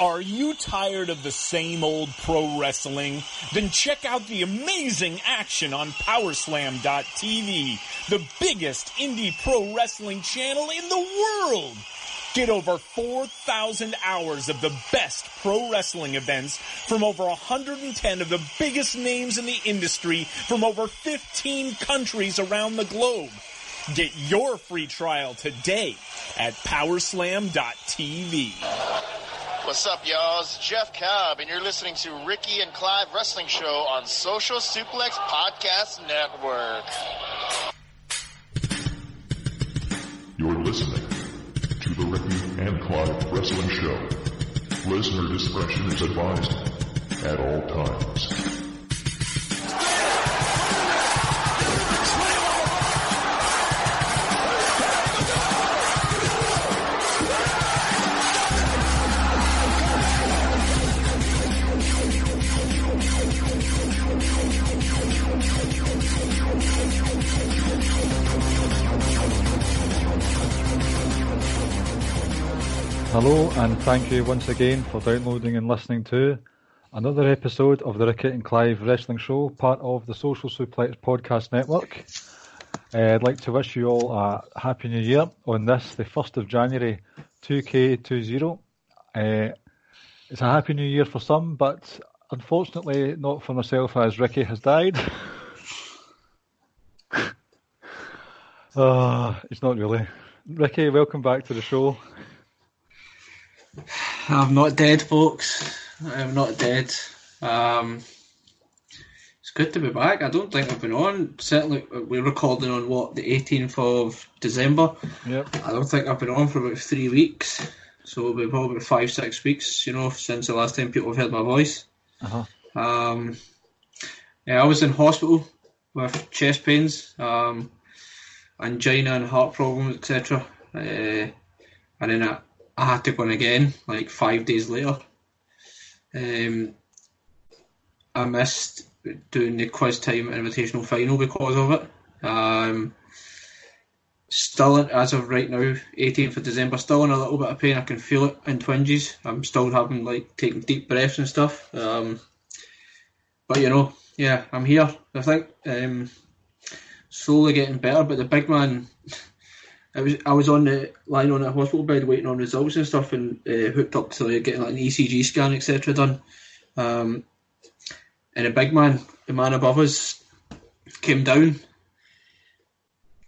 Are you tired of the same old pro wrestling? Then check out the amazing action on Powerslam.tv, the biggest indie pro wrestling channel in the world. Get over 4,000 hours of the best pro wrestling events from over 110 of the biggest names in the industry from over 15 countries around the globe. Get your free trial today at Powerslam.tv. What's up, y'all? It's Jeff Cobb, and you're listening to Ricky and Clive Wrestling Show on Social Suplex Podcast Network. You're listening to the Ricky and Clive Wrestling Show. Listener discretion is advised at all times. Hello, and thank you once again for downloading and listening to another episode of the Ricky and Clive Wrestling Show, part of the Social Suplex Podcast Network. I'd like to wish you all a Happy New Year on this, the 1st of January 2K20. It's a Happy New Year for some, but unfortunately not for myself, as Ricky has died. It's not really. Ricky, welcome back to the show. I'm not dead, folks. I'm not dead. It's good to be back. I don't think I've been on. Certainly, we're recording on, the 18th of December. Yep. I don't think I've been on for about 3 weeks. So it'll be probably 5-6 weeks, since the last time people have heard my voice. Uh-huh. I was in hospital with chest pains, angina and heart problems, etc. And then I had to go in again, 5 days later. I missed doing the quiz time invitational final because of it. Still, as of right now, 18th of December, still in a little bit of pain. I can feel it in twinges. I'm still having, taking deep breaths and stuff. But, I'm here, I think. Slowly getting better, but the big man... I was lying on a hospital bed waiting on results and stuff, and hooked up to getting an ECG scan, etc. done. And a big man, the man above us, came down,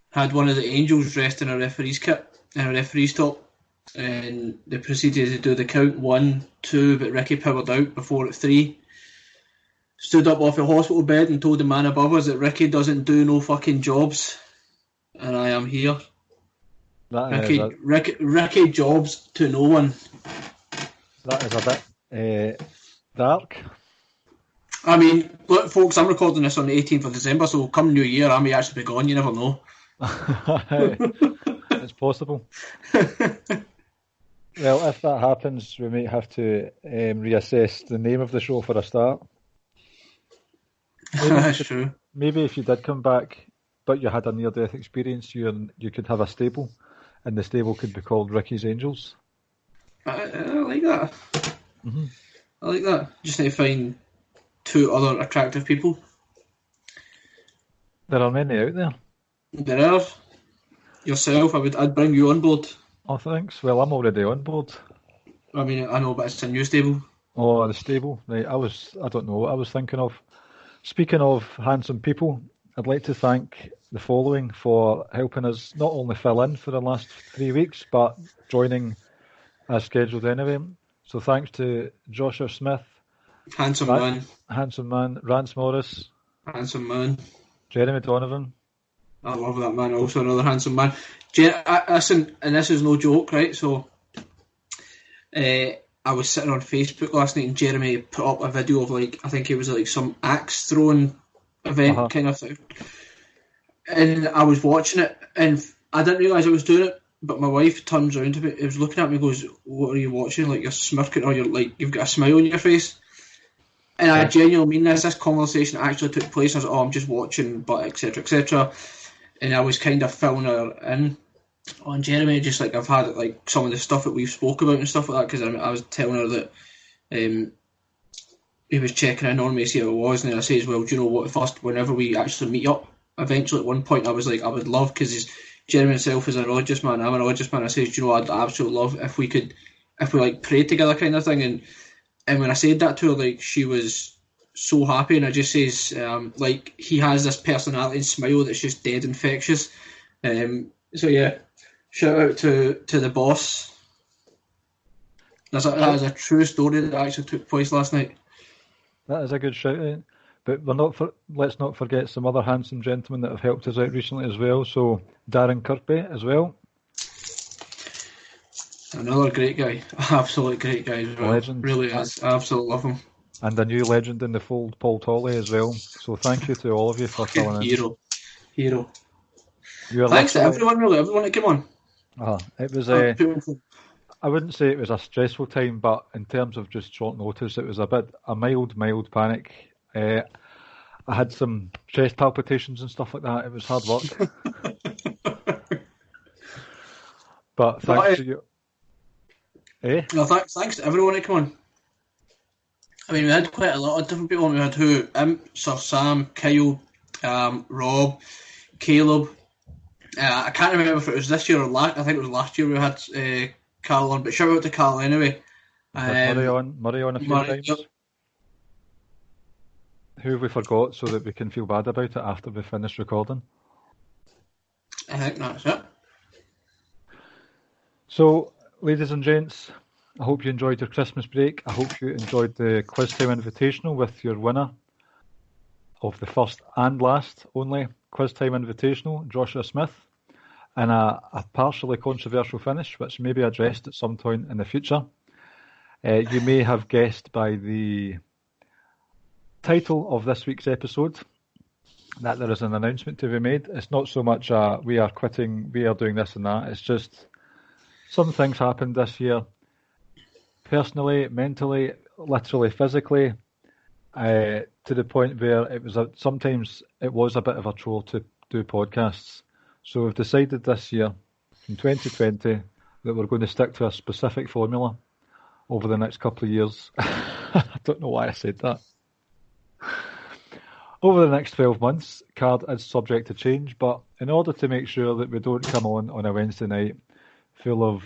had one of the angels dressed in a referee's kit and a referee's top, and they proceeded to do the count 1, 2, but Ricky powered out before at 3. Stood up off the hospital bed and told the man above us that Ricky doesn't do no fucking jobs, and I am here. Ricky jobs to no one. That is a bit dark. I mean, look, folks, I'm recording this on the 18th of December, so come New Year, I may actually be gone, you never know. It's possible. Well, if that happens, we might have to reassess the name of the show for a start. That's true. Maybe if you did come back, but you had a near-death experience, you could have a stable. And the stable could be called Ricky's Angels. I like that. Mm-hmm. I like that. Just need to find 2 other attractive people. There are many out there. There are. Yourself, I'd bring you on board. Oh, thanks. Well, I'm already on board. I mean, I know, but it's a new stable. Oh, the stable. Right. I don't know what I was thinking of. Speaking of handsome people, I'd like to thank the following for helping us not only fill in for the last 3 weeks, but joining as scheduled anyway. So thanks to Joshua Smith. Handsome man. Rance Morris. Handsome man. Jeremy Donovan. I love that man, also another handsome man. Listen, and this is no joke, right? So, I was sitting on Facebook last night and Jeremy put up a video of I think it was some axe throwing event kind of thing. And I was watching it, and I didn't realise I was doing it, but my wife turns around to me, was looking at me and goes, "What are you watching? You're smirking, or you've got a smile on your face." And I genuinely mean this. This conversation actually took place. I was I'm just watching, but etc. etc. And I was kind of filling her in. on Jeremy, just like I've had like some of the stuff that we've spoke about and stuff like that, because I was telling her that he was checking in on me to see how it was, and then I says, well, do you know what, first, whenever we actually meet up, eventually at one point I was like, I would love, because Jeremy himself is a religious man, I'm a religious man, I says, do you know, I'd absolutely love if we like prayed together kind of thing, and when I said that to her, like, she was so happy, and I just says, like, he has this personality and smile that's just dead infectious. So yeah, shout out to the boss. That is a true story that actually took place last night. That is a good shout out. But let's not forget some other handsome gentlemen that have helped us out recently as well. So Darren Kirkby as well. Another great guy. Absolute great guy as well. Legend. Really is. I absolutely love him. And a new legend in the fold, Paul Tolley as well. So thank you to all of you for filling in. Hero. Thanks to everyone, really. Everyone that came on. It was I wouldn't say it was a stressful time, but in terms of just short notice, it was a mild panic. I had some chest palpitations and stuff like that. It was hard work. But thanks to you. No, thanks to everyone that came on. I mean, we had quite a lot of different people. We had Sir Sam, Kyle, Rob, Caleb. I can't remember if it was this year or last. I think it was last year we had Carl on, but shout out to Carl anyway. Murray on a few times. Yep. Who have we forgot so that we can feel bad about it after we finish recording? I think that's it. So, ladies and gents, I hope you enjoyed your Christmas break. I hope you enjoyed the Quiz Time Invitational with your winner of the first and last only Quiz Time Invitational, Joshua Smith, and a partially controversial finish, which may be addressed at some point in the future. You may have guessed by the title of this week's episode that there is an announcement to be made. It's not so much we are quitting, we are doing this and that. It's just some things happened this year, personally, mentally, literally, physically, to the point where sometimes it was a bit of a chore to do podcasts. So we've decided this year, in 2020, that we're going to stick to a specific formula over the next couple of years. I don't know why I said that. Over the next 12 months, card is subject to change, but in order to make sure that we don't come on a Wednesday night full of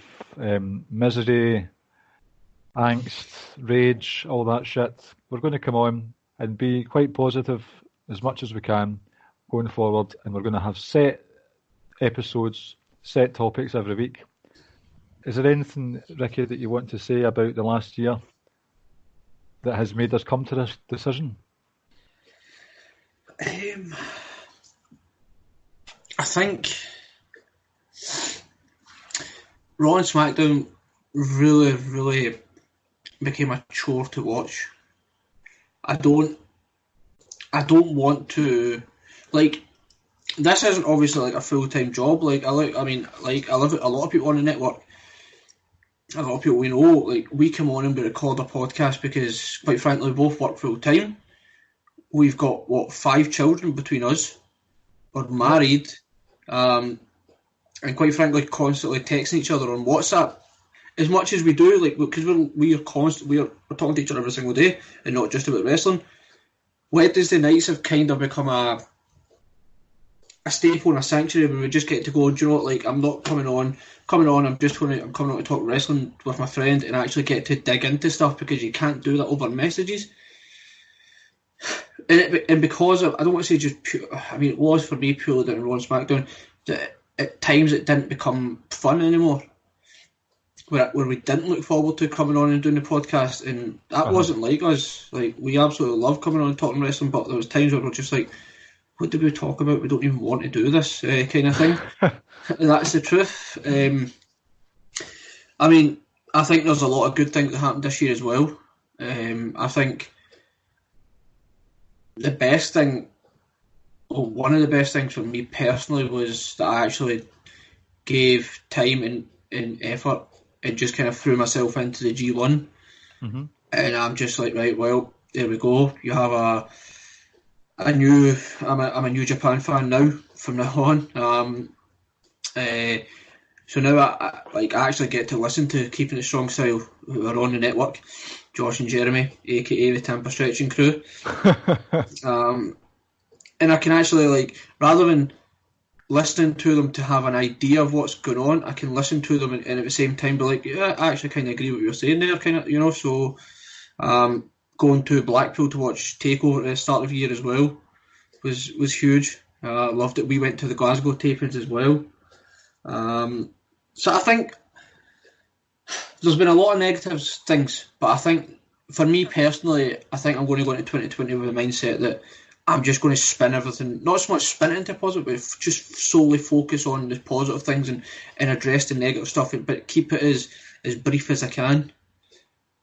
misery, angst, rage, all that shit, we're going to come on and be quite positive as much as we can going forward, and we're going to have set episodes, set topics every week. Is there anything, Ricky, that you want to say about the last year that has made us come to this decision? I think Raw and SmackDown really, really became a chore to watch. I don't want to, like, this isn't obviously like a full-time job. Like, I live with a lot of people on the network. A lot of people we know, like, we come on and we record a podcast because, quite frankly, we both work full-time. We've got, 5 children between us. We're married. And quite frankly, constantly texting each other on WhatsApp. As much as we do, like, because we're talking to each other every single day and not just about wrestling. Wednesday nights have kind of become a staple and a sanctuary where we just get to go, do you know what, like, I'm not coming on, I'm coming on to talk wrestling with my friend and actually get to dig into stuff, because you can't do that over messages. And because of, I don't want to say just pure, I mean, it was for me purely down Raw and SmackDown, that at times it didn't become fun anymore. Where we didn't look forward to coming on and doing the podcast, and that wasn't like us. Like, we absolutely love coming on and talking wrestling, but there was times where we're just like, what do we talk about? We don't even want to do this kind of thing. And that's the truth. I mean, I think there's a lot of good things that happened this year as well. I think the best thing, or one of the best things for me personally, was that I actually gave time and effort and just kind of threw myself into the G1. Mm-hmm. And I'm just like, right, well, there we go. You have I'm a New Japan fan now, from now on. So now I actually get to listen to Keeping It Strong Style, who are on the network, Josh and Jeremy, aka the Tampa Stretching Crew. And I can actually, rather than listening to them to have an idea of what's going on, I can listen to them and at the same time be like, yeah, I actually kind of agree with what you're saying there, kind of, so going to Blackpool to watch TakeOver at the start of the year as well was huge. Loved it. We went to the Glasgow tapings as well. So I think there's been a lot of negative things, but I think for me personally, I think I'm going to go into 2020 with a mindset that I'm just going to spin everything, not so much spin it into positive, but just solely focus on the positive things and address the negative stuff, but keep it as brief as I can.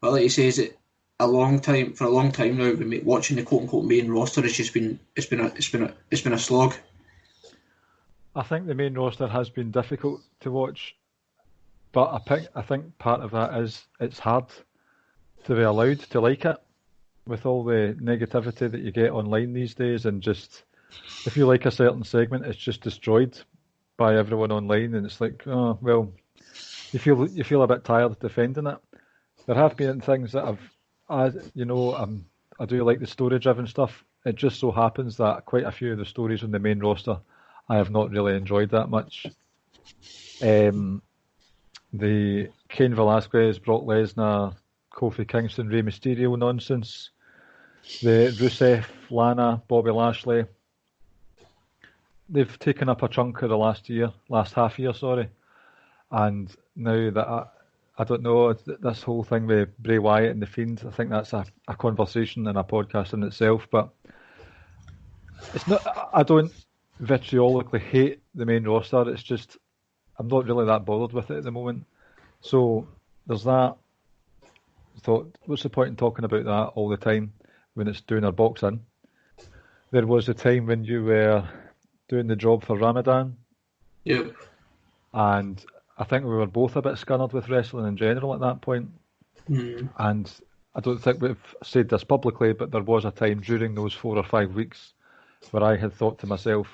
But like you say, for a long time now, watching the quote unquote main roster has just been a slog. I think the main roster has been difficult to watch, but I think part of that is it's hard to be allowed to like it with all the negativity that you get online these days, and just if you like a certain segment, it's just destroyed by everyone online, and it's like, oh well, you feel a bit tired defending it. There have been things that I do like the story-driven stuff. It just so happens that quite a few of the stories on the main roster I have not really enjoyed that much. The Cain Velasquez, Brock Lesnar, Kofi Kingston, Rey Mysterio nonsense, the Rusev, Lana, Bobby Lashley, they've taken up a chunk of the last half year, and now that I don't know, this whole thing with Bray Wyatt and The Fiend, I think that's a conversation and a podcast in itself, but it's not, I don't vitriolically hate the main roster, it's just I'm not really that bothered with it at the moment. So there's that. I thought, what's the point in talking about that all the time when it's doing our boxing? There was a time when you were doing the job for Ramadan. Yep. And I think we were both a bit scunnered with wrestling in general at that point. And I don't think we've said this publicly, but there was a time during those 4 or 5 weeks where I had thought to myself,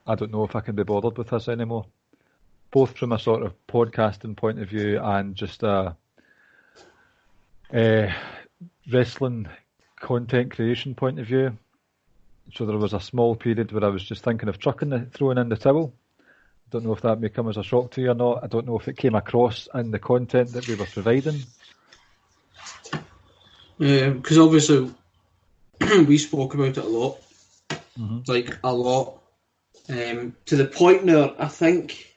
I don't know if I can be bothered with this anymore. Both from a sort of podcasting point of view and just a wrestling content creation point of view. So there was a small period where I was just thinking of throwing in the towel. I don't know if that may come as a shock to you or not. I don't know if it came across in the content that we were providing. Because obviously we spoke about it a lot. Like a lot. To the point where I think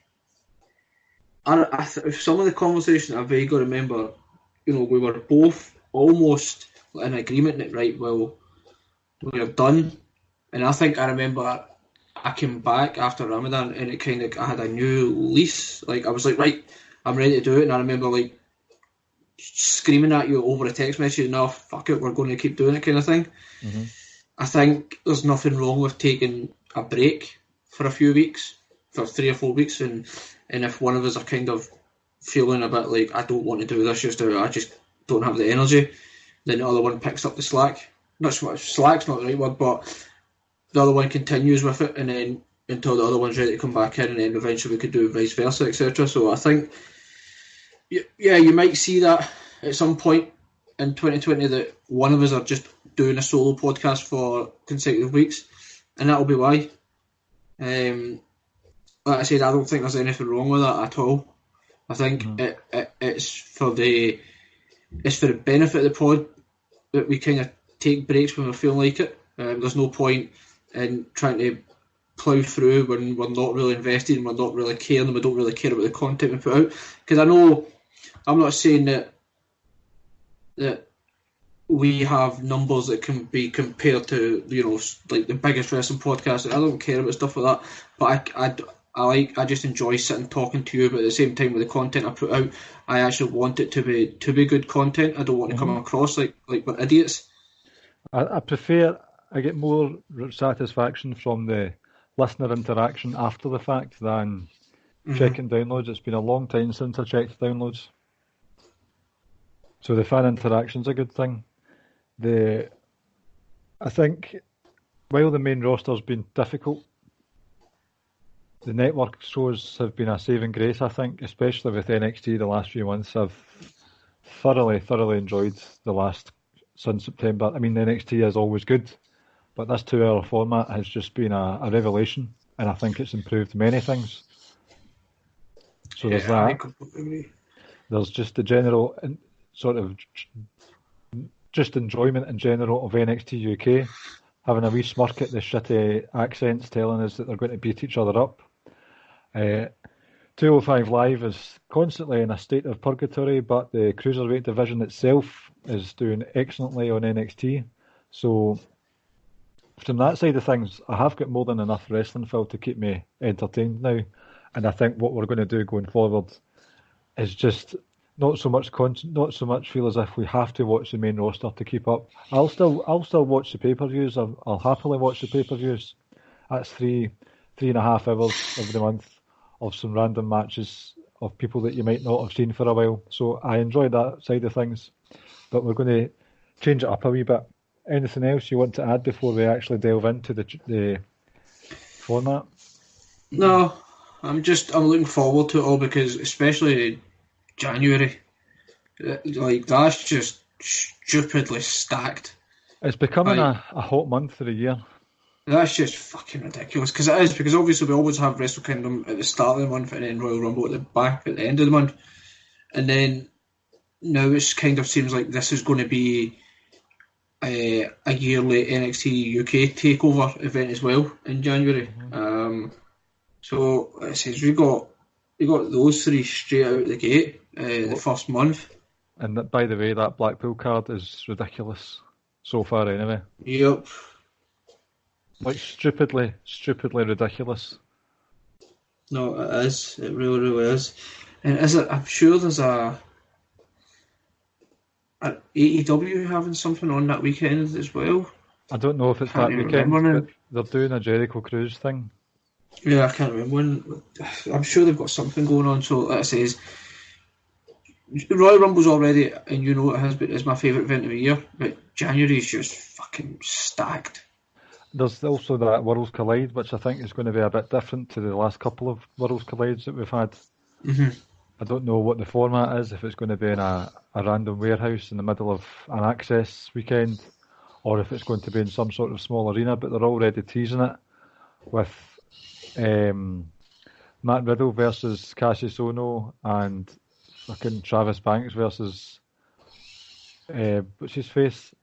some of the conversation I vaguely remember, we were both almost in agreement that, right, well, we're done. And I think I remember I came back after Ramadan and it kind of, I had a new lease. Like, I was like, right, I'm ready to do it. And I remember, like, screaming at you over a text message, no, fuck it, we're going to keep doing it kind of thing. I think there's nothing wrong with taking a break for a few weeks, for 3 or 4 weeks, and if one of us are kind of feeling a bit like, I don't want to do this, I just don't have the energy, then the other one picks up the slack. Not so much, slack's not the right word, but the other one continues with it, and then until the other one's ready to come back in, and then eventually we could do vice versa, etc. So I think, yeah, you might see that at some point in 2020 that one of us are just doing a solo podcast for consecutive weeks, and that'll be why. Like I said, I don't think there's anything wrong with that at all. I think it's for the benefit of the pod that we kind of take breaks when we feel like it. There's no point in trying to plough through when we're not really invested and we're not really caring and we don't really care about the content we put out. Because I know, I'm not saying that we have numbers that can be compared to, like the biggest wrestling podcast. I don't care about stuff like that, but I just enjoy sitting talking to you, but at the same time with the content I put out, I actually want it to be good content. I don't want to come across like we're idiots. I prefer, I get more satisfaction from the listener interaction after the fact than checking downloads. It's been a long time since I checked downloads. So the fan interaction's a good thing. I think while the main roster's been difficult, the network shows have been a saving grace, I think, especially with NXT the last few months. I've thoroughly enjoyed the last since September. I mean, NXT is always good, but this 2-hour format has just been a revelation, and I think it's improved many things. So there's that. I completely agree. There's just the general sort of just enjoyment in general of NXT UK, having a wee smirk at the shitty accents telling us that they're going to beat each other up. 205 Live is constantly in a state of purgatory, but the Cruiserweight division itself is doing excellently on NXT. So from that side of things, I have got more than enough wrestling film to keep me entertained now. And I think what we're going to do going forward is just not so much feel as if we have to watch the main roster to keep up. I'll still watch the pay-per-views. I'll happily watch the pay-per-views. That's 3.5 hours of the month of some random matches of people that you might not have seen for a while. So I enjoy that side of things. But we're going to change it up a wee bit. Anything else you want to add before we actually delve into the format? No, I'm looking forward to it all because especially January, like that's just stupidly stacked. It's becoming a hot month for the year. That's just fucking ridiculous because it is, because obviously we always have Wrestle Kingdom at the start of the month and then Royal Rumble at the end of the month, and then now it kind of seems like this is going to be a yearly NXT UK takeover event as well in January. Mm-hmm. So it says we got those three straight out of the gate the first month. And by the way, that Blackpool card is ridiculous so far anyway. Yep. Like stupidly ridiculous. No, it is. It really is. And I'm sure there's a AEW having something on that weekend as well. I don't know if it's that weekend, but they're doing a Jericho Cruise thing. Yeah, I can't remember when. I'm sure they've got something going on. So that says Royal Rumble's already, and you know it has, but it's my favourite event of the year. But January is just fucking stacked. There's also that Worlds Collide, which I think is going to be a bit different to the last couple of Worlds Collides that we've had. Mm-hmm. I don't know what the format is, if it's going to be in a random warehouse in the middle of an Access weekend, or if it's going to be in some sort of small arena, but they're already teasing it with Matt Riddle versus Cassius Ohno and fucking Travis Banks versus what's his face?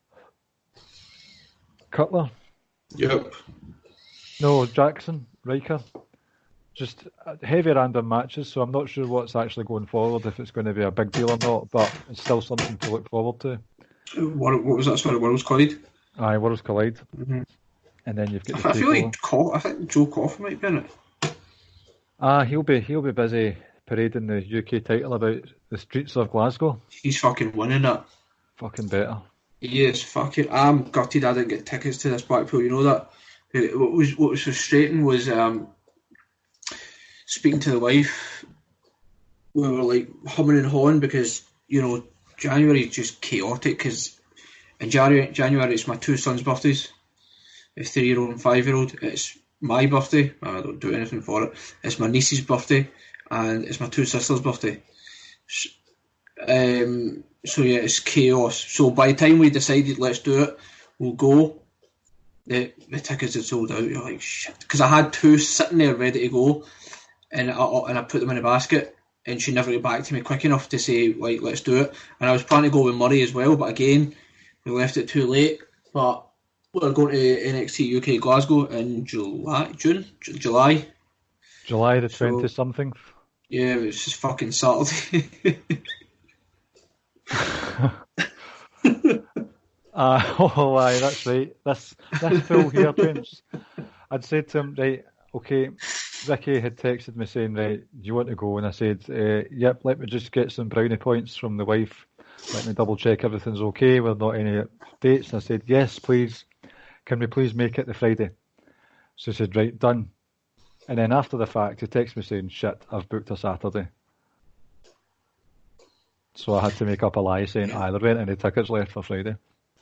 Cutler? Yep. No, Jackson, Riker. Just heavy random matches, so I'm not sure what's actually going forward, if it's going to be a big deal or not, but it's still something to look forward to. What was that? Sorry, Worlds Collide? Aye, Worlds Collide. Mm-hmm. And then you've got I feel like I think Joe Coffey might be in it. He'll be busy parading the UK title about the streets of Glasgow. He's fucking winning it. Fucking better. He is fucking. I'm gutted I didn't get tickets to this Blackpool. You know that. What was frustrating was speaking to the wife. We were like humming and hawing because January is just chaotic. Because in January it's my two sons' birthdays, a 3-year-old and 5-year-old. It's my birthday. I don't do anything for it. It's my niece's birthday, and it's my two sisters' birthday. So yeah, it's chaos. So by the time we decided let's do it, we'll go. The tickets had sold out. You're like shit, because I had two sitting there ready to go, and I put them in a basket, and she never got back to me quick enough to say like let's do it. And I was planning to go with Murray as well, but again we left it too late. But we're going to NXT UK Glasgow in July the 20 something. Yeah, it's just fucking Saturday. Aye, that's right. This Phil here, James. I'd said to him, right, okay, Ricky had texted me saying, right, do you want to go? And I said, yep, let me just get some brownie points from the wife. Let me double check everything's okay. We're not any dates. And I said, yes, please. Can we please make it the Friday? So he said, right, done. And then after the fact, he texted me saying, shit, I've booked a Saturday. So I had to make up a lie saying, there weren't any tickets left for Friday.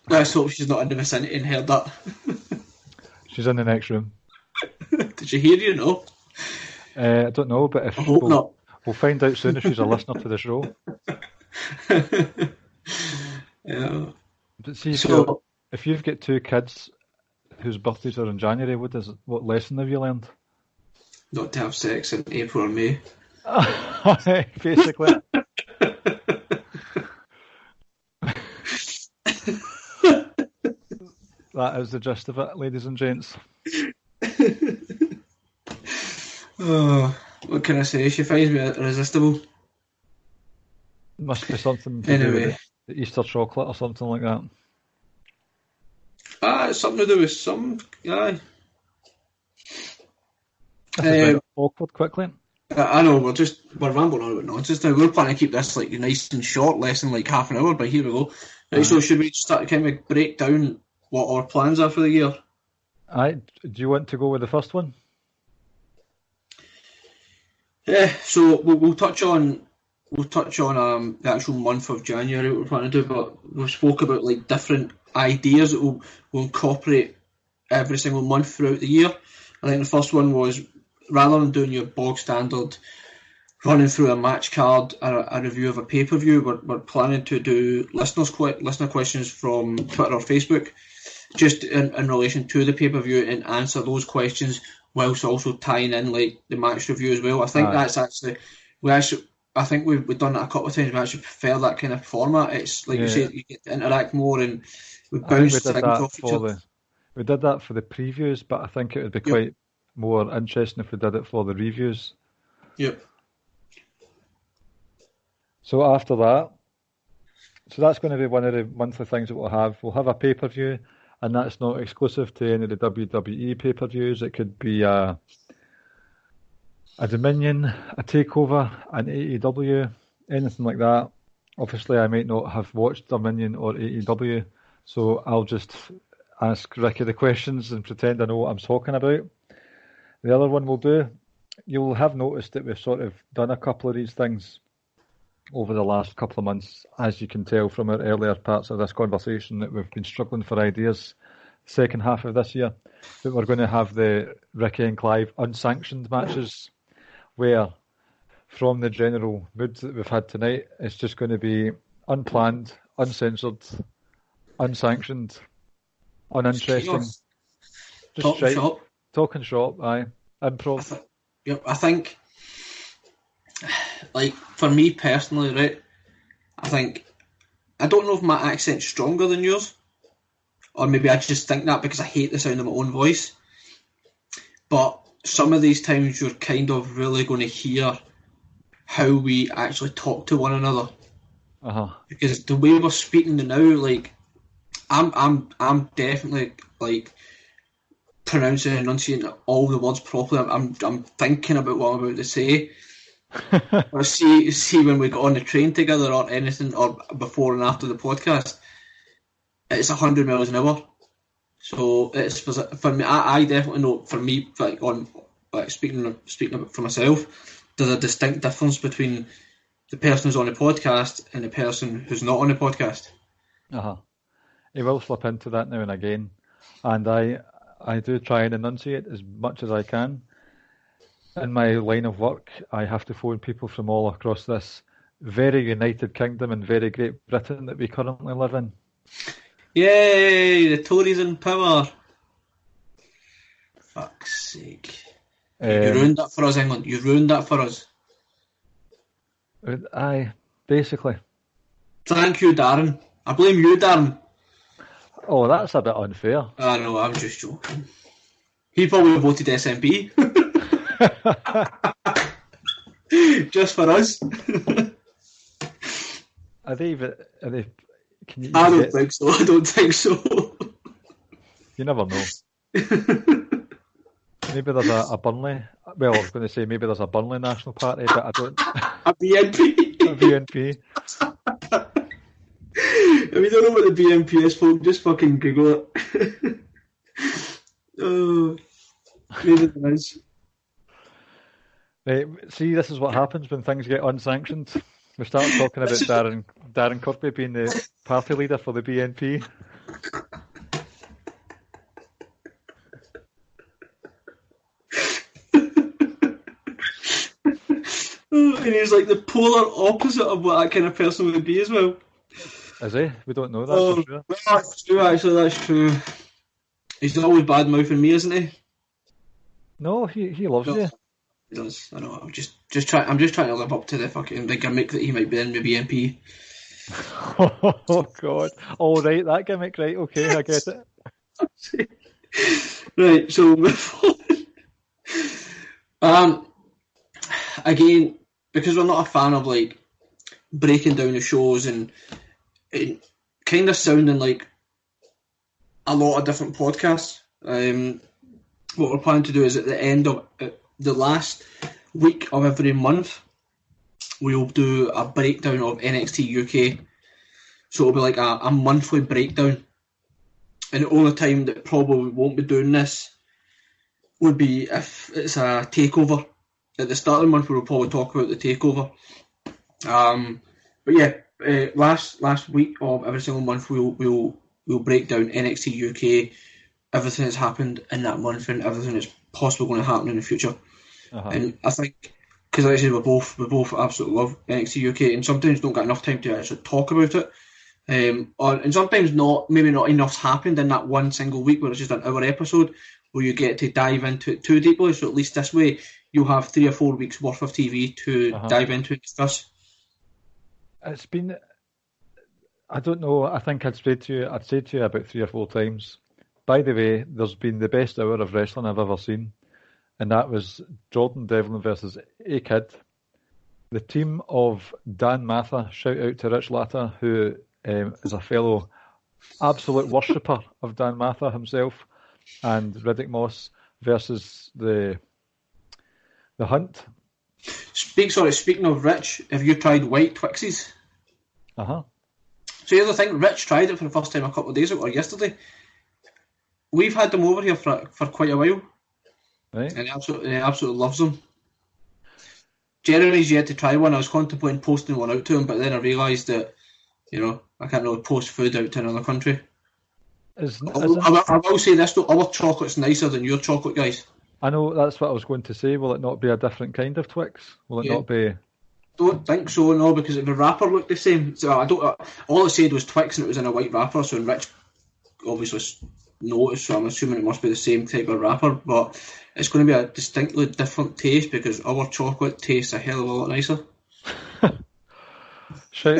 Let's hope she's not in the vicinity and heard that. She's in the next room. Did she hear you? No. I don't know, but I hope not. We'll find out soon if she's a listener to the show. Yeah. But see, So, if you've got 2 kids whose birthdays are in January, what lesson have you learned? not to have sex in April or May. Basically. That is the gist of it, ladies and gents. Oh, what can I say? She finds me irresistible. Must be something to do with the Easter chocolate or something like that. It's something to do with some guy. Awkward quickly. I know, we're rambling on about nonsense now. We're planning to keep this like nice and short, less than like half an hour, but here we go. Right, so should we start to kind of break down what our plans are for the year? Do you want to go with the first one? Yeah, so we'll touch on the actual month of January, what we're planning to do, but we spoke about like different ideas that we'll incorporate every single month throughout the year. I think the first one was, rather than doing your bog standard running through a match card, a review of a pay-per-view, we're planning to do listener questions from Twitter or Facebook, just in relation to the pay-per-view, and answer those questions whilst also tying in like the match review as well. I think that's actually I think we've done that a couple of times. We actually prefer that kind of format. It's like you say, you get to interact more, and we bounce things off each other. We did that for the previews, but I think it would be quite more interesting if we did it for the reviews. Yep. So after that, that's going to be one of the monthly things that we'll have. We'll have a pay-per-view, and that's not exclusive to any of the WWE pay-per-views. It could be a Dominion, a TakeOver, an AEW, anything like that. Obviously, I might not have watched Dominion or AEW, so I'll just ask Ricky the questions and pretend I know what I'm talking about. The other one we'll do, you'll have noticed that we've sort of done a couple of these things over the last couple of months, as you can tell from our earlier parts of this conversation, that we've been struggling for ideas second half of this year. But we're going to have the Ricky and Clive unsanctioned matches, where from the general mood that we've had tonight, it's just going to be unplanned, uncensored, unsanctioned, uninteresting. Just talking shop, aye. Improv. I think, like, for me personally, right, I don't know if my accent's stronger than yours, or maybe I just think that because I hate the sound of my own voice, but some of these times you're kind of really going to hear how we actually talk to one another. Because the way we're speaking now, like, I'm definitely like pronouncing and enunciating all the words properly. I'm thinking about what I'm about to say. Or see when we got on the train together or anything, or before and after the podcast, it's 100 miles an hour. So it's for me. I definitely know. For me, speaking for myself, there's a distinct difference between the person who's on the podcast and the person who's not on the podcast. He will slip into that now and again, and I do try and enunciate as much as I can. In my line of work, I have to phone people from all across this very United Kingdom and very Great Britain that we currently live in. Yay, the Tories in power. Fuck's sake. You ruined that for us, England. You ruined that for us. Aye, basically. Thank you, Darren. I blame you, Darren. Oh, that's a bit unfair. I know, I'm just joking. He probably voted SNP. Just for us. Are they? Can you? I don't think so. You never know. Maybe there's a Burnley. Well, I was going to say maybe there's a Burnley National Party, but I don't. A BNP. A BNP. If you don't know what the BNP is, folks, just fucking Google it. Oh, maybe there is. Right, see, this is what happens when things get unsanctioned. We start talking about Darren Kirby being the party leader for the BNP. And he's like the polar opposite of what that kind of person would be as well. Is he? We don't know that for sure. That's true, actually, that's true. He's always bad mouthing me, isn't he? No, he loves you. He does. I know. I'm just trying to live up to the fucking the gimmick that he might be in with BNP. Oh God! All right, that gimmick, right? Okay, I get it. Right. So again, because we're not a fan of like breaking down the shows and kind of sounding like a lot of different podcasts. What we're planning to do is at the end of the last week of every month, we'll do a breakdown of NXT UK. So it'll be like a monthly breakdown. And the only time that probably won't be doing this would be if it's a takeover. At the start of the month, we'll probably talk about the takeover. But yeah, last week of every single month, we'll break down NXT UK, everything that's happened in that month, and everything that's possibly going to happen in the future. And I think, because like I said, we both absolutely love NXT UK, and sometimes don't get enough time to actually talk about it. And sometimes maybe not enough's happened in that one single week where it's just an hour episode where you get to dive into it too deeply. So at least this way you'll have 3 or 4 weeks worth of TV to dive into and discuss. It's been, I don't know, I think I'd said to you about 3 or 4 times. By the way, there's been the best hour of wrestling I've ever seen, and that was Jordan Devlin versus A-Kid. The team of Dan Matha, shout out to Rich Latta, who is a fellow absolute worshipper of Dan Matha himself, and Riddick Moss versus the Hunt. Speaking of Rich, have you tried White Twixies? So here's the thing, Rich tried it for the first time a couple of days ago, or yesterday. We've had them over here for quite a while. Right. And he absolutely loves them. Jeremy's yet to try one. I was contemplating posting one out to him, but then I realised that, I can't really post food out to another country. I will say this though, our chocolate's nicer than your chocolate, guys. I know, that's what I was going to say. Will it not be a different kind of Twix? Will it not be? Don't think so, no, because if the wrapper looked the same. So all it said was Twix and it was in a white wrapper, so Rich obviously noticed, so I'm assuming it must be the same type of wrapper, but it's going to be a distinctly different taste because our chocolate tastes a hell of a lot nicer. Shout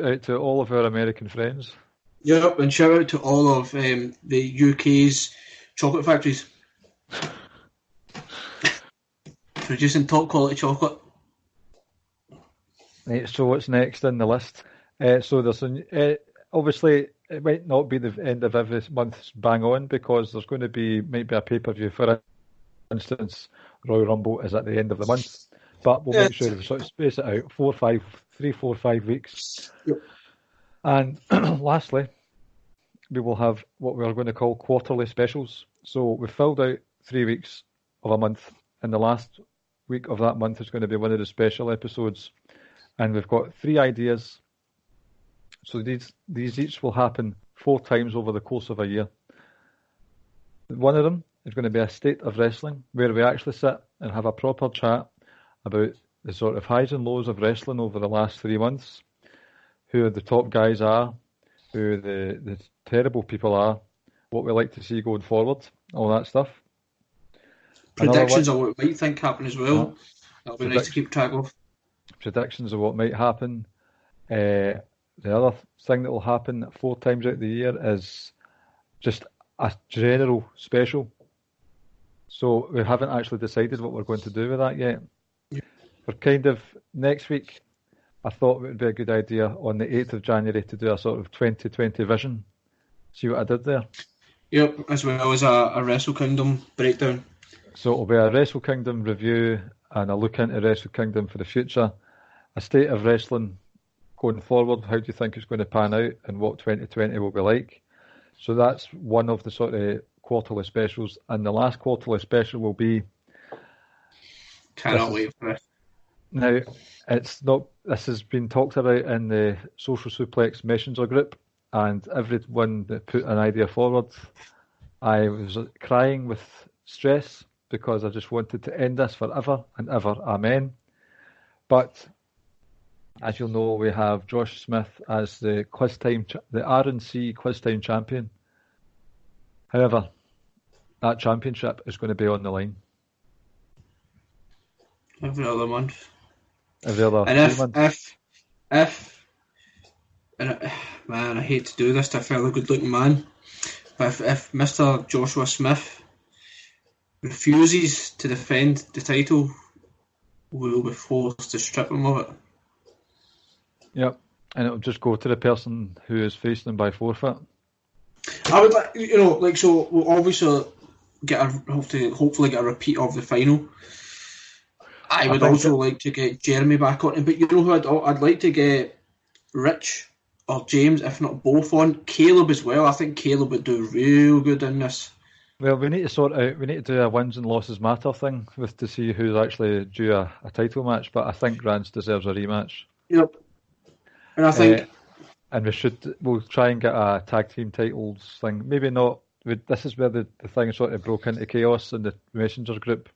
out to all of our American friends. Yep, and shout out to all of the UK's chocolate factories. Producing top quality chocolate. Right, so what's next in the list? So there's obviously it might not be the end of every month's bang on because there's going to might be a pay-per-view. For instance, Royal Rumble is at the end of the month, but we'll make sure we sort of space it out 3, 4, 5 weeks. Yep. And lastly, we will have what we are going to call quarterly specials. So we've filled out 3 weeks of a month, and the last week of that month is going to be one of the special episodes. And we've got 3 ideas. So these each will happen 4 times over the course of a year. One of them is going to be a state of wrestling, where we actually sit and have a proper chat about the sort of highs and lows of wrestling over the last 3 months, who the top guys are, who the terrible people are, what we like to see going forward, all that stuff. Predictions of what we might think happen as well. That'll be nice to keep track of. Predictions of what might happen. The other thing that will happen 4 times out of the year is just a general special. So we haven't actually decided what we're going to do with that yet. We're kind of, next week, I thought it would be a good idea on the 8th of January to do a sort of 2020 vision. See what I did there? Yep, as well as a Wrestle Kingdom breakdown. So it'll be a Wrestle Kingdom review and a look into Wrestle Kingdom for the future. A state of wrestling going forward. How do you think it's going to pan out and what 2020 will be like? So that's one of the sort of quarterly specials. And the last quarterly special will be... Cannot wait for it. Now, it's not. This has been talked about in the Social Suplex Messenger group, and everyone that put an idea forward, I was crying with stress because I just wanted to end this forever and ever. Amen. But as you'll know, we have Josh Smith as the RNC Quiz Time champion. However, that championship is going to be on the line every other month. Every other And months. Man, I hate to do this to a fairly good-looking man, but if Mr. Joshua Smith refuses to defend the title, we will be forced to strip him of it. Yep, and it'll just go to the person who is facing him by forfeit. I would like, so we'll obviously hopefully get a repeat of the final. I would also like to get Jeremy back on, but you know who I'd like to get Rich or James, if not both, on. Caleb as well. I think Caleb would do real good in this. Well, we need to sort out. We need to do a wins and losses matter thing to see who's actually due a title match. But I think Rance deserves a rematch. Yep. And I think, and we'll try and get a tag team titles thing. Maybe not. This is where the thing sort of broke into chaos in the messenger group.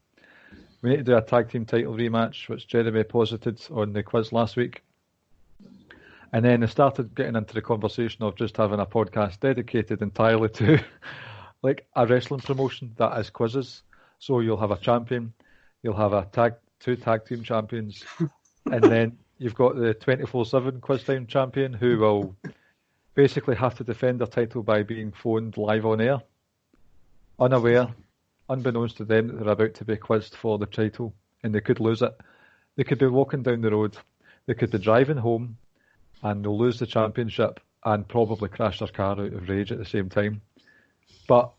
We need to do a tag team title rematch, which Jeremy posited on the quiz last week. And then they started getting into the conversation of just having a podcast dedicated entirely to like a wrestling promotion that is quizzes. So you'll have a champion, you'll have two tag team champions, and then you've got the 24/7 quiz time champion who will basically have to defend their title by being phoned live on air, unbeknownst to them that they're about to be quizzed for the title, and they could lose it. They could be walking down the road, they could be driving home, and they'll lose the championship and probably crash their car out of rage at the same time. But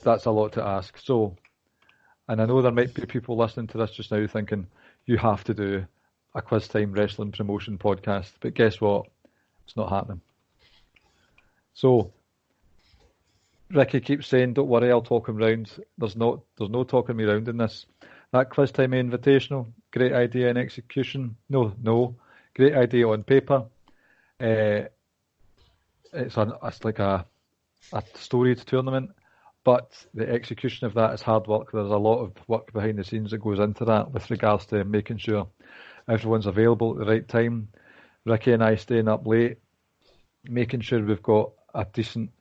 that's a lot to ask. So, and I know there might be people listening to this just now thinking, you have to do a quiz time wrestling promotion podcast. But guess what? It's not happening. So, Ricky keeps saying, don't worry, I'll talk him round. There's no talking me round in this. That quiz time invitational, great idea in execution. No. Great idea on paper. It's like a storied tournament, but the execution of that is hard work. There's a lot of work behind the scenes that goes into that with regards to making sure everyone's available at the right time. Ricky and I staying up late, making sure we've got a decent,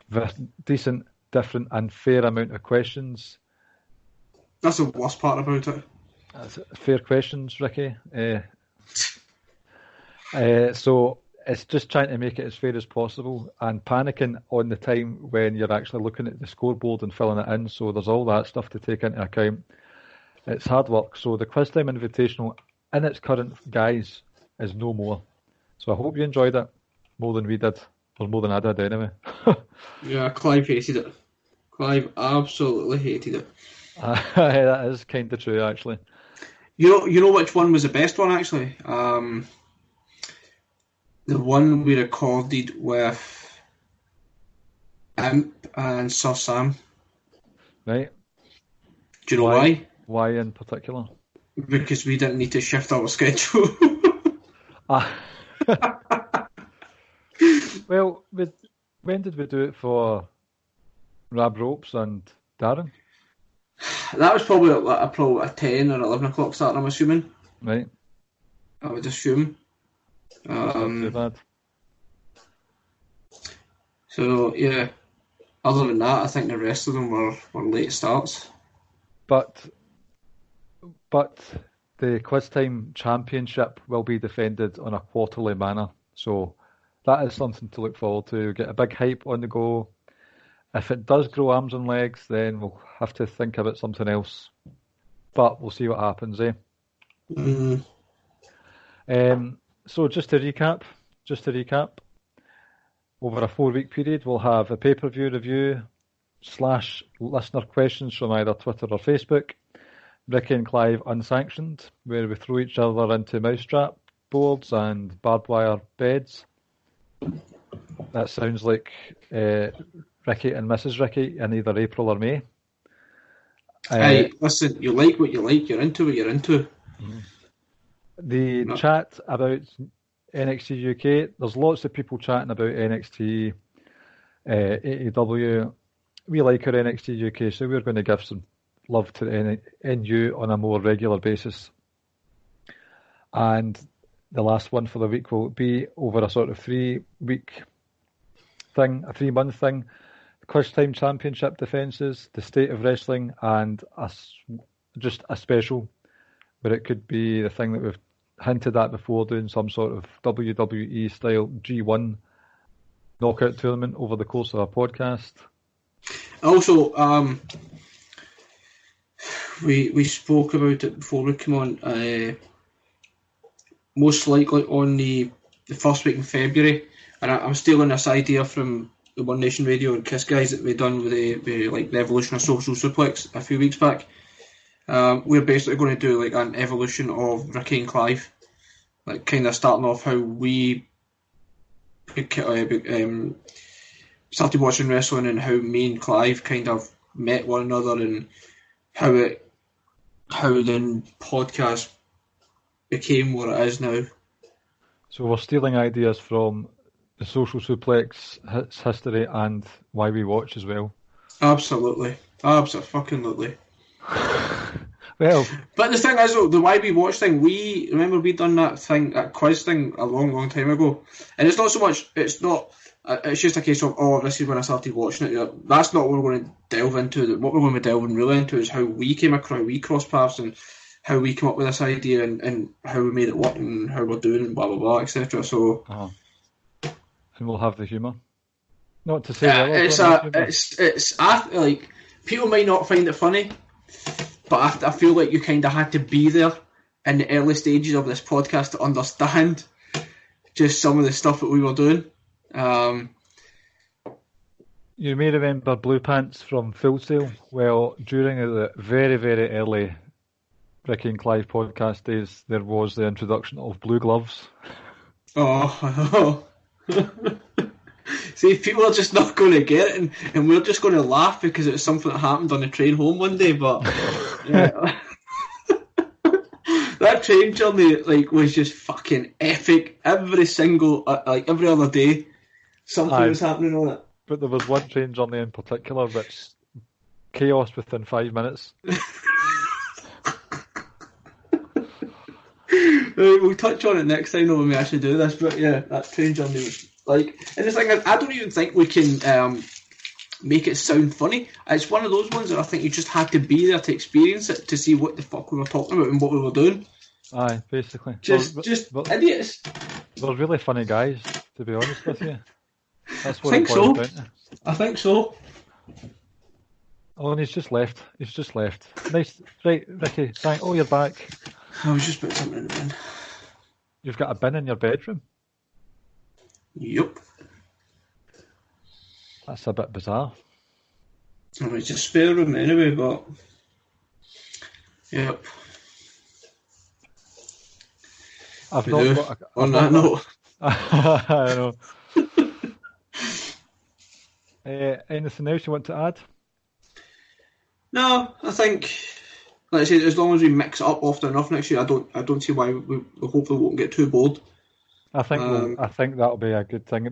different and fair amount of questions. That's the worst part about it. Fair questions, Ricky. So it's just trying to make it as fair as possible and panicking on the time when you're actually looking at the scoreboard and filling it in. So there's all that stuff to take into account. It's hard work. So the Quiz Time Invitational in its current guise is no more. So I hope you enjoyed it more than we did, or more than I did anyway. Yeah, Clive hated it. Clive absolutely hated it. That is kind of true, actually. You know which one was the best one, actually? The one we recorded with Imp and Sir Sam. Right. Do you know why? Why in particular? Because we didn't need to shift our schedule. Well, when did we do it for Rab Ropes and Darren? That was probably a 10 or 11 o'clock start, I'm assuming. Right. I would assume. Not too bad. So, yeah. Other than that, I think the rest of them were late starts. But the Quiz Time Championship will be defended on a quarterly manner. So that is something to look forward to. Get a big hype on the go. If it does grow arms and legs, then we'll have to think about something else. But we'll see what happens, eh? Mm. So just to recap, over a 4-week period, we'll have a pay-per-view review / listener questions from either Twitter or Facebook, Ricky and Clive Unsanctioned, where we throw each other into mousetrap boards and barbed wire beds. That sounds like Ricky and Mrs. Ricky in either April or May. Hey, listen, you like what you like, you're into what you're into. The chat about NXT UK, there's lots of people chatting about NXT, AEW. We like our NXT UK, so we're going to give some love to NU on a more regular basis. And the last one for the week will be over a sort of 3-week thing, a 3-month thing. Quiz Time Championship defences, the state of wrestling, and just a special where it could be the thing that we've hinted at before, doing some sort of WWE style G1 knockout tournament over the course of a podcast. Also, we spoke about it before we came on. Most likely on the first week in February, and I'm stealing this idea from the One Nation Radio and Kiss guys that we done with the evolution of Social Suplex a few weeks back. We're basically going to do like an evolution of Ricky and Clive, like kind of starting off how we started watching wrestling and how me and Clive kind of met one another, and how the podcast became what it is now. So we're stealing ideas from the Social Suplex, its history, and why we watch as well. Absolutely. Absolutely. Well, but the thing is, though, the why we watch thing, we done that quiz thing a long time ago, and it's not so much. It's just a case of, this is when I started watching it. That's not what we're going to delve into. What we're going to be delving really into is how we came across, we crossed paths, and how we came up with this idea, and how we made it work, and how we're doing, and blah blah blah, etc. So, and we'll have the humour. Not to say it's like people might not find it funny, but I feel like you kind of had to be there in the early stages of this podcast to understand just some of the stuff that we were doing. You may remember Blue Pants from Full Sail. Well, during the very, very early Ricky and Clive podcast days, there was the introduction of blue gloves. Oh. See, people are just not going to get it, and we're just going to laugh because it was something that happened on the train home one day, but yeah. That train journey was just fucking epic. Every other day something was happening on it. But there was one train journey in particular that's chaos within 5 minutes. We'll touch on it next time when we actually do this, but yeah, that train journey was and the thing is, I don't even think we can make it sound funny. It's one of those ones that I think you just had to be there to experience it, to see what the fuck we were talking about and what we were doing. Aye, basically. Just idiots. They're really funny guys, to be honest with you. That's what I think so. I think so. Oh, and he's just left. Nice. Right, Ricky, you're back. I was just putting something in the bin. You've got a bin in your bedroom? Yep. That's a bit bizarre. I mean, it's a spare room anyway, but... Yep. I've not got on that note. I know. Anything else you want to add? No, I think, like I said, as long as we mix it up often enough next year, I don't see why we hopefully won't get too bored. I think that'll be a good thing.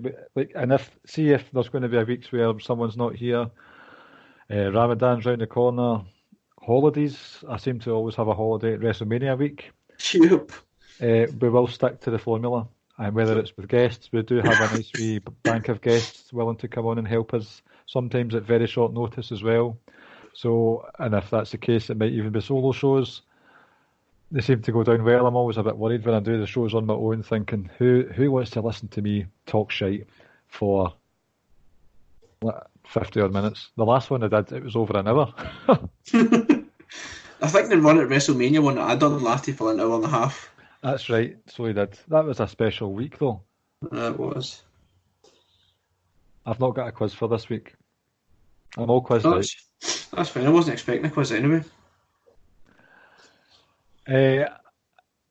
And if there's going to be a weeks where someone's not here, Ramadan's round the corner, holidays. I seem to always have a holiday at WrestleMania week. Yep. We will stick to the formula, and whether it's with guests, we do have a nice wee bank of guests willing to come on and help us, sometimes at very short notice as well. So, and if that's the case, it might even be solo shows. They seem to go down well. I'm always a bit worried when I do the shows on my own, thinking, who wants to listen to me talk shite for 50 odd minutes? The last one I did, it was over an hour. I think the run at WrestleMania one that I done lasted for an hour and a half. That's right, so he did. That was a special week though. It was. I've not got a quiz for this week. I'm all quizzed out. That's fine, I wasn't expecting a quiz anyway.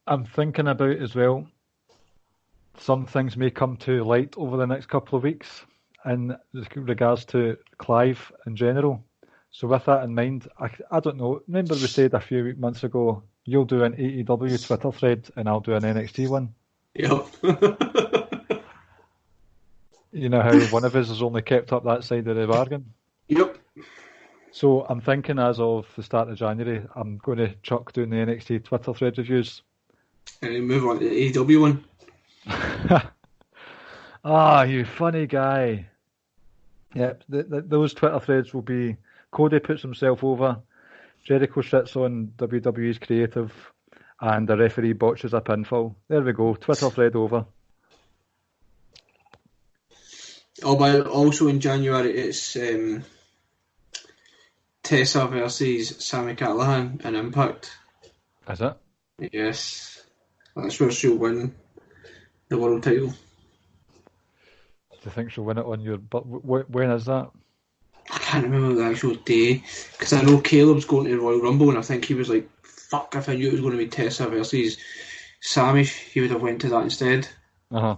I'm thinking about as well, some things may come to light over the next couple of weeks in regards to Clive in general. So with that in mind, I don't know, remember we said a few months ago, you'll do an AEW Twitter thread and I'll do an NXT one? Yep. You know how one of us has only kept up that side of the bargain? Yep. So I'm thinking as of the start of January, I'm going to chuck doing the NXT Twitter thread reviews. And then move on to the AEW one. You funny guy. Yep, those Twitter threads will be Cody puts himself over, Jericho shits on WWE's creative, and the referee botches a pinfall. There we go, Twitter thread over. Oh, but also in January it's Tessa versus Sami Callihan in Impact. Is it? Yes. That's where she'll win the world title. Do you think she'll win it on your... But when is that? I can't remember the actual day, because I know Caleb's going to the Royal Rumble, and I think he was like, fuck, if I knew it was going to be Tessa versus Sami, he would have went to that instead. Uh-huh.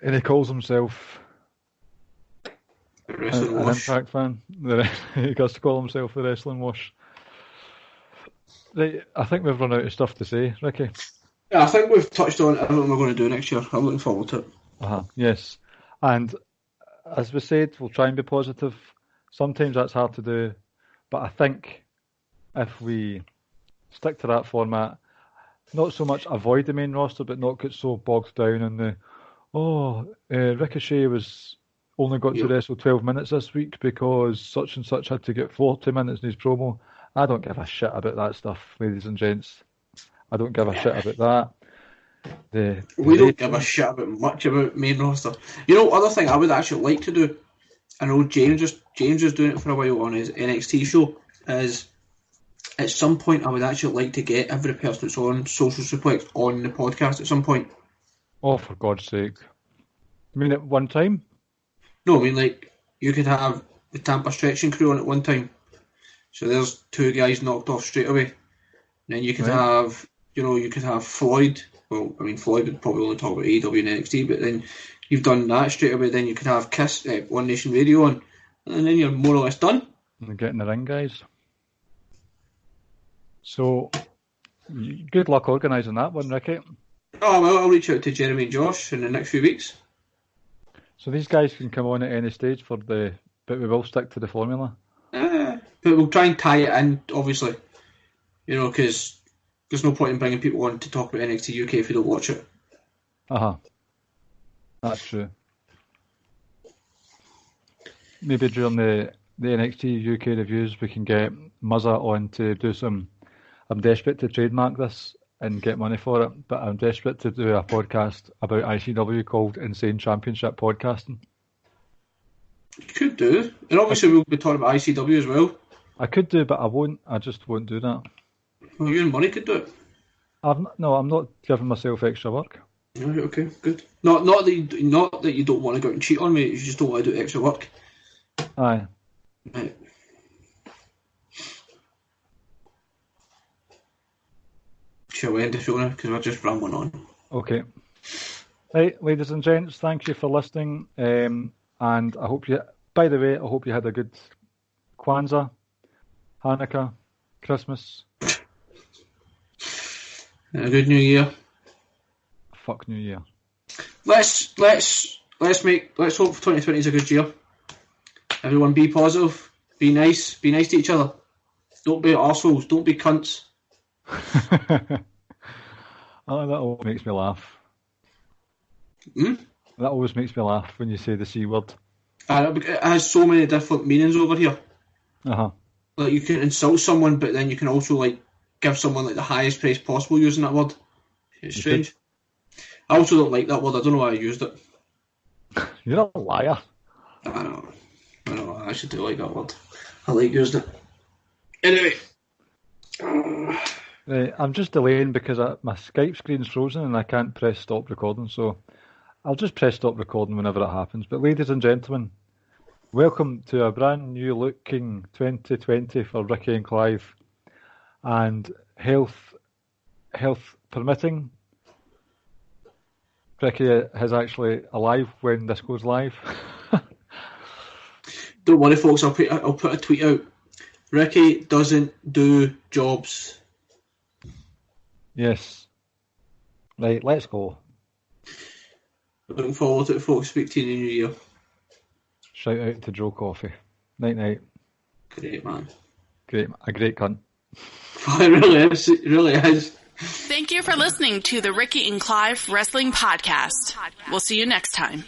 And he calls himself The Wrestling an Wash. Impact fan. He gets to call himself the Wrestling Wash. Right, I think we've run out of stuff to say, Ricky. Yeah, I think we've touched on everything we're going to do next year. I'm looking forward to it. Yes. And as we said, we'll try and be positive. Sometimes that's hard to do, but I think if we stick to that format, not so much avoid the main roster, but not get so bogged down in the Ricochet only got to wrestle 12 minutes this week because such and such had to get 40 minutes in his promo. I don't give a shit about that stuff, ladies and gents. I don't give a shit about that. We don't give a shit about much about main roster. You know, other thing I would actually like to do, I know James was doing it for a while on his NXT show, is at some point I would actually like to get every person that's on Social Suplex on the podcast at some point. Oh, for God's sake. You mean at one time? No, I mean, like, you could have the Tampa Stretching Crew on at one time. So there's two guys knocked off straight away. And then you could have, you could have Floyd. Well, I mean, Floyd would probably only talk about AEW and NXT, but then you've done that straight away. Then you could have Kiss, One Nation Radio on, and then you're more or less done. And get in the ring, guys. So, good luck organising that one, Ricky. Oh, well, I'll reach out to Jeremy and Josh in the next few weeks. So these guys can come on at any stage but we will stick to the formula. But we'll try and tie it in, obviously. Because there's no point in bringing people on to talk about NXT UK if you don't watch it. That's true. Maybe during the NXT UK reviews we can get Muzza on to do some... I'm desperate to trademark this and get money for it, but I'm desperate to do a podcast about ICW called Insane Championship Podcasting. You could do. And obviously we'll be talking about ICW as well. I could do, but I won't. I just won't do that. Well, you and Money could do it. I'm not giving myself extra work. Right, okay, good. Not that you don't want to go out and cheat on me, you just don't want to do extra work. Aye. Right. Shall we end the show now? Because we're just rambling on. Okay. Right, ladies and gents, thank you for listening. And I hope you had a good Kwanzaa, Hanukkah, Christmas. And a good New Year. Fuck New Year. Let's hope 2020 is a good year. Everyone be positive, be nice to each other. Don't be arseholes, don't be cunts. Oh, that always makes me laugh. That always makes me laugh when you say the C word. It has so many different meanings over here. Like, you can insult someone, but then you can also, like, give someone, like, the highest praise possible using that word. It's strange. I also don't like that word. I don't know why I used it. You're a liar. I know. I actually do like that word. I like using it. Anyway. Right, I'm just delaying because my Skype screen's frozen and I can't press stop recording, so I'll just press stop recording whenever it happens. But ladies and gentlemen, welcome to a brand new looking 2020 for Ricky and Clive. And health permitting, Ricky is actually alive when this goes live. Don't worry, folks, I'll put a tweet out. Ricky doesn't do jobs. Yes. Right, let's go. Looking forward to it, folks. Speak to you in the new year. Shout out to Joe Coffey. Night. Great, man. A great cunt. It really is. It really is. Thank you for listening to the Ricky and Clive Wrestling Podcast. We'll see you next time.